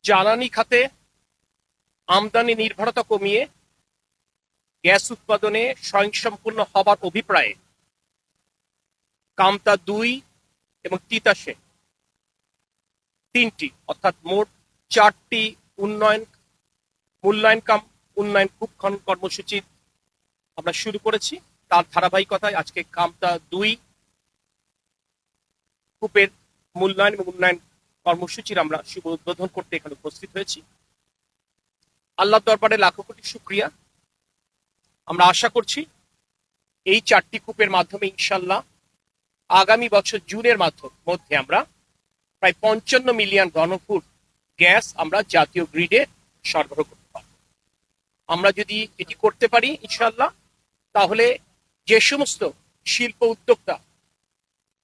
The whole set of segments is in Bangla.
জ্বালানি খাতে আমদানি নির্ভরতা কমিয়ে গ্যাস উৎপাদনে স্বয়ংসম্পূর্ণ হবার অভিপ্রায়ে কামতা ২ এবং তিতাসে ৩টি অর্থাৎ মোট ৪টি মূল্যায়ন উন্নয়ন কূপ খনন কর্মসূচি আমরা শুরু করেছি। তার ধারাবাহিকতায় আজকে কামতা ২ কূপের মূল্যায়ন এবং উন্নয়ন কর্মসূচির আমরা শুভ উদ্বোধন করতে এখানে উপস্থিত হয়েছি। আল্লাহর দরবারে লাখো কোটি শুকরিয়া। আমরা আশা করছি এই ৪টি কূপের মাধ্যমে ইনশাল্লাহ আগামী বছর জুনের মধ্যে আমরা প্রায় ৫৫ মিলিয়ন ঘনফুট গ্যাস আমরা জাতীয় গ্রিডে সরবরাহ করতে পারব। আমরা যদি এটি করতে পারি ইনশাল্লাহ, তাহলে যে সমস্ত শিল্প উদ্যোক্তা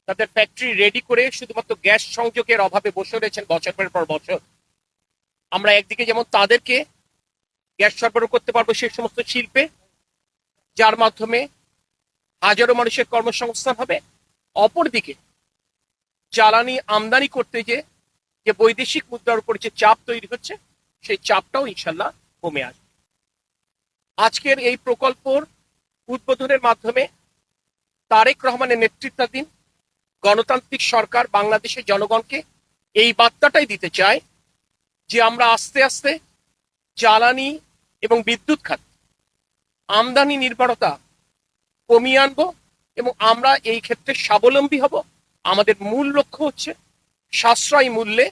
তাদের ফ্যাক্টরি রেডি করে শুধুমাত্র গ্যাস সংযোগের অভাবে বসে রয়েছেন বছরের পর বছর, আমরা একদিকে যেমন তাদেরকে গ্যাস সরবরাহ করতে পারবো সেই সমস্ত শিল্পে, যার মাধ্যমে হাজারো মানুষের কর্মসংস্থান হবে। অপরদিকে জ্বালানি আমদানি করতে যে বৈদেশিক মুদ্রার উপর যে চাপ তৈরি হচ্ছে, সেই চাপটাও ইনশাল্লাহ কমে আসবে। আজকের এই প্রকল্পর উদ্বোধনের মাধ্যমে তারেক রহমানের নেতৃত্বাধীন গণতান্ত্রিক সরকার বাংলাদেশের জনগণকে এই বার্তাটাই দিতে চায় যে আমরা আস্তে আস্তে জ্বালানি এবং বিদ্যুৎ খাত আমদানি নির্ভরতা কমিয়ে আনবো এবং আমরা এই ক্ষেত্রে স্বাবলম্বী হব। আমাদের মূল লক্ষ্য হচ্ছে সাশ্রয়ী মূল্যে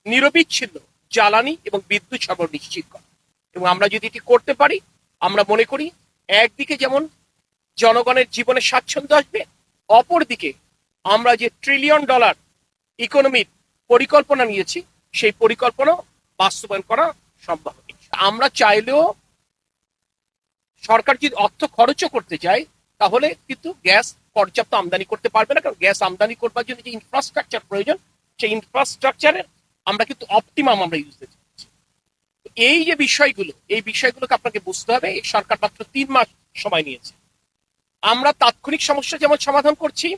নিরবিচ্ছিন্ন জ্বালানি এবং বিদ্যুৎ সরবরাহ নিশ্চিত করা। এবং আমরা যদি এটি করতে পারি, আমরা মনে করি একদিকে যেমন জনগণের জীবনে স্বাচ্ছন্দ্য আসবে, অপরদিকে আমরা যে $1 ট্রিলিয়ন ইকোনমির পরিকল্পনা নিয়েছি সেই পরিকল্পনা বাস্তবায়ন করা সম্ভব। আমরা চাইলেও সরকার যদি অর্থ খরচও করতে চায়, তাহলে কিন্তু গ্যাস পর্যাপ্ত আমদানি করতে পারবে না, কারণ গ্যাস আমদানি করবার জন্য যে ইনফ্রাস্ট্রাকচার প্রয়োজন, সেই ইনফ্রাস্ট্রাকচারের আমরা কিন্তু অপটিমাম আমরা ইউজ করতে চাচ্ছি। এই যে বিষয়গুলোকে আপনাকে বুঝতে হবে। এই সরকার মাত্র ৩ মাস সময় নিয়েছে। আমরা তাৎক্ষণিক সমস্যা যেমন সমাধান করছি,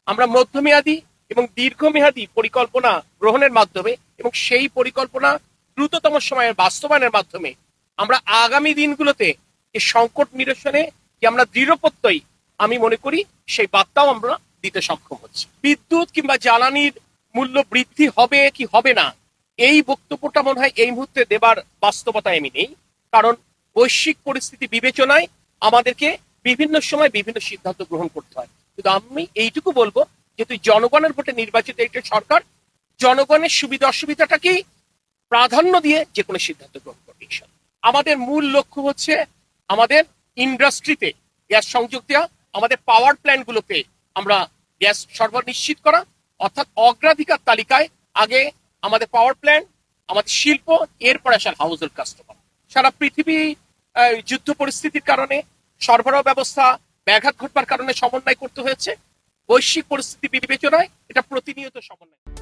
আমরা মধ্যমেয়াদী এবং দীর্ঘমেয়াদী পরিকল্পনা গ্রহণের মাধ্যমে এবং সেই পরিকল্পনা দ্রুততম সময়ের বাস্তবায়নের মাধ্যমে আমরা আগামী দিনগুলোতে এই সংকট নিরসনে যে আমরা দৃঢ়প্রত্যয়ী, আমি মনে করি সেই বার্তাও আমরা দিতে সক্ষম হচ্ছি। বিদ্যুৎ কিংবা জ্বালানির মূল্য বৃদ্ধি হবে কি হবে না, এই বক্তব্যটা মনে হয় এই মুহূর্তে দেবার বাস্তবতায় আমি নেই, কারণ বৈশ্বিক পরিস্থিতি বিবেচনায় আমাদেরকে বিভিন্ন সময় বিভিন্ন সিদ্ধান্ত গ্রহণ করতে হয়। কিন্তু আমি এইটুকু বলবো, যেহেতু জনগণের ভোটে নির্বাচিত একটা সরকার, জনগণের সুবিধা অসুবিধাটাকেই প্রাধান্য দিয়ে যে কোনো সিদ্ধান্ত গ্রহণ করবে। আমাদের মূল লক্ষ্য হচ্ছে আমাদের ইন্ডাস্ট্রিতে গ্যাস সংযোগ দেওয়া, আমাদের পাওয়ার প্ল্যান্ট গুলোতে আমরা গ্যাস সরবরাহ নিশ্চিত করা, অর্থাৎ অগ্রাধিকার তালিকায় আগে আমাদের পাওয়ার প্ল্যান্ট, আমাদের শিল্প, এরপরে আসার হাউস হোল্ড কাস্টমার। সারা পৃথিবী যুদ্ধ পরিস্থিতির কারণে সরবরাহ ব্যবস্থা ব্যাঘাত ঘটবার কারণে সমন্বয় করতে হয়েছে। বৈশ্বিক পরিস্থিতি বিবেচনায় এটা প্রতিনিয়ত সমন্বয়।